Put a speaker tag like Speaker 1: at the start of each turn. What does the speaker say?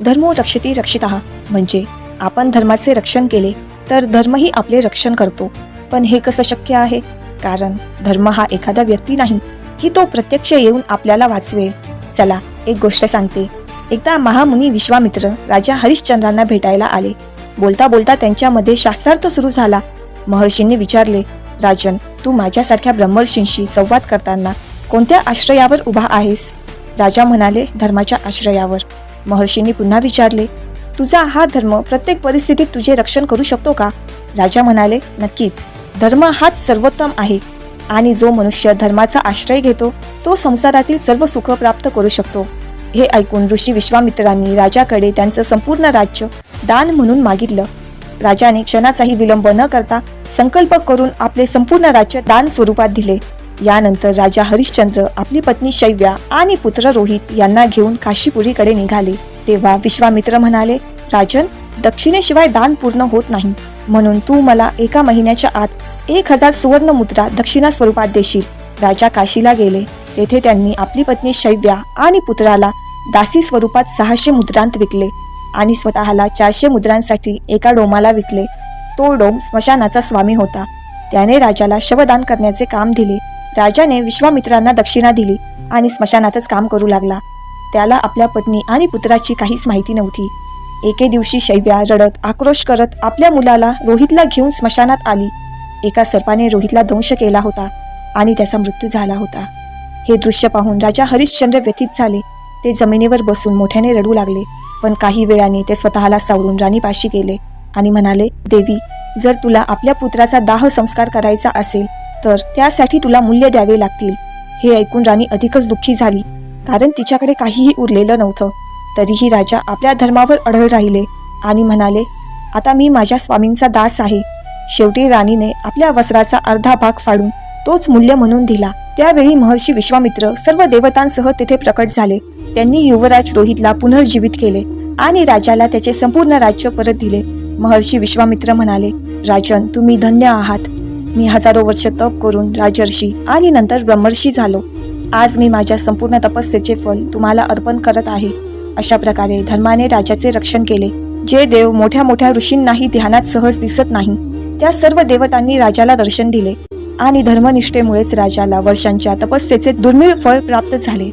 Speaker 1: धर्मो रक्षति रक्षितः म्हणजे आपण धर्माचे रक्षण केले तर धर्मही आपले रक्षण करतो. पण हे कसं शक्य आहे? कारण धर्म हा एखादा व्यक्ती नाही की तो प्रत्यक्ष येऊन आपल्याला वाचवेल. चला एक गोष्ट सांगते. एकदा महामुनी विश्वामित्र राजा हरिश्चंद्रांना भेटायला आले. बोलता बोलता त्यांच्यामध्ये शास्त्रार्थ सुरू झाला. महर्षींनी विचारले, राजन, तू माझ्यासारख्या ब्रह्मर्षींशी संवाद करताना कोणत्या आश्रयावर उभा आहेस? राजा म्हणाले, धर्माच्या आश्रयावर. महर्षींनी पुन्हा विचारले, तुझा हा धर्म प्रत्येक परिस्थितीत तुझे रक्षण करू शकतो का? राजा म्हणाले, नक्कीच. धर्म हाच सर्वोत्तम आहे आणि जो मनुष्य धर्माचा आश्रय घेतो तो संसारातील सर्व सुख प्राप्त करू शकतो. हे ऐकून ऋषी विश्वामित्रांनी राजाकडे त्यांचं संपूर्ण राज्य दान म्हणून मागितलं. राजाने क्षणाचाही विलंब न करता संकल्प करून आपले संपूर्ण राज्य दान स्वरूपात दिले. यानंतर राजा हरिश्चंद्र आपली पत्नी शैव्या आणि पुत्र रोहित यांना घेऊन काशीपुरीकडे निघाले. तेव्हा विश्वामित्र म्हणाले, राजन, दक्षिणेशिवाय दान पूर्ण होत नाही, म्हणून तू मला 1 महिन्याच्या आत 1000 सुवर्ण मुद्रा दक्षिणा स्वरूपात देशील. राजा काशीला गेले. तेथे त्यांनी आपली पत्नी शैव्या आणि पुत्राला दासी स्वरूपात 600 मुद्रांत विकले आणि स्वतःला 400 मुद्रांसाठी एका डोमाला विकले. तो डोम स्मशानाचा स्वामी होता. त्याने राजाला शवदान करण्याचे काम दिले. राजाने विश्वामित्रांना दक्षिणा दिली आणि स्मशानातच काम करू लागला. त्याला आपल्या पत्नी आणि पुत्राची काहीच माहिती नव्हती. एके दिवशी शैव्या रडत आक्रोश करत आपल्या मुलाला रोहितला घेऊन स्मशानात आली. एका सर्पाने रोहितला दंश केला होता आणि त्याचा मृत्यू झाला होता. हे दृश्य पाहून राजा हरिश्चंद्र व्यथित झाले. ते जमिनीवर बसून मोठ्याने रडू लागले. पण काही वेळाने ते स्वतःला सावरून राणीपाशी गेले आणि म्हणाले, देवी, जर तुला आपल्या पुत्राचा दाह संस्कार करायचा असेल तर त्यासाठी तुला मूल्य द्यावे लागतील. हे ऐकून राणी अधिकच दुःखी झाली, कारण तिच्याकडे काहीही उरलेलं नव्हतं. तरीही राजा आपल्या धर्मावर अढळ राहिले आणि म्हणाले, आता मी माझ्या स्वामींचा दास आहे. शेवटी राणीने आपल्या वस्त्राचा अर्धा भाग फाडून तोच मूल्य म्हणून दिला. त्यावेळी महर्षी विश्वामित्र सर्व देवतांसह तेथे प्रकट झाले. त्यांनी युवराज रोहितला पुनर्जीवित केले आणि राजाला त्याचे संपूर्ण राज्य परत दिले. महर्षी विश्वामित्र म्हणाले, राजन, तुम्ही धन्य आहात. मी हजारो वर्ष तप करून राजर्षी आणि नंतर ब्रह्मर्षी झालो. आज मी माझ्या संपूर्ण तपस्येचे फल तुम्हाला अर्पण करत आहे. अशा प्रकारे धर्माने राजाचे रक्षण केले. जे देव मोठ्या मोठ्या ऋषींनाही ध्यानात सहज दिसत नाही, त्या सर्व देवतांनी राजाला दर्शन दिले आणि धर्मनिष्ठेमुळेच राजाला वर्षांच्या तपस्येचे दुर्मिळ फळ प्राप्त झाले.